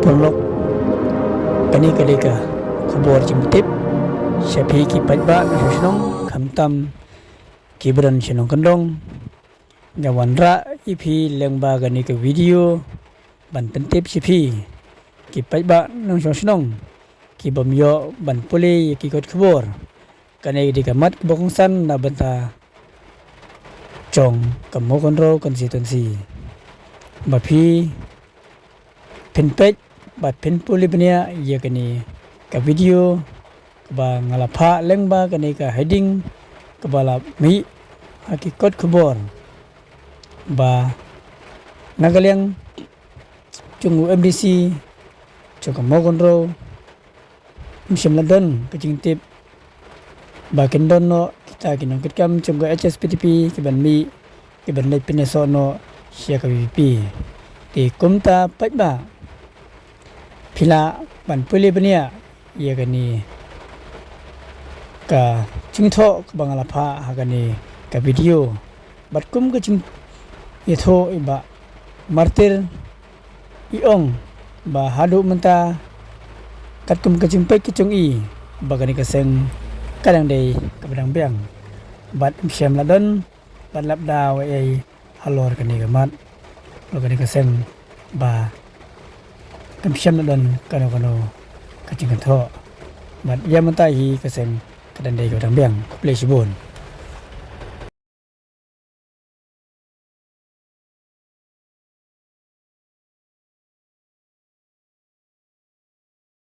Prolog kani kalika khobor jimtip shapi ki pajba husnong khamtam kibran shinong kandong gawanra ipi lengba gani ka video ban tentip shapi ki pajba nong shinong ki bomyo ban puli ki kot khobor kani di kamat bokongsan na banta chong kamokonro constituency bapi pinpej bat pinpuli bania ya kani ka video ba ngalapha lengba kani ka heading kabala mi hakikot khobor ba nagalyang chungu MDC choka mogonro msimladon kajingtip ba kendon no kita kinong kitkam chungu HSPTP kiban mi kiban let pineso no siya ka VP di kumta pajba pila ban puli bania ya gani ka chingtho ka bangalapha hagani ka video bat kum ka ching itho iba martir iong ba hadu menta kat kum ka chingpai ki chung i bagani ka seng kadang dei ka badang biang bat syam ladon bat labda wa ai halor kani ka mat lo kani ka seng ba kam syam ladon kano kacing tho bat ya mentai ka seng kadang dei ka badang biang play sibon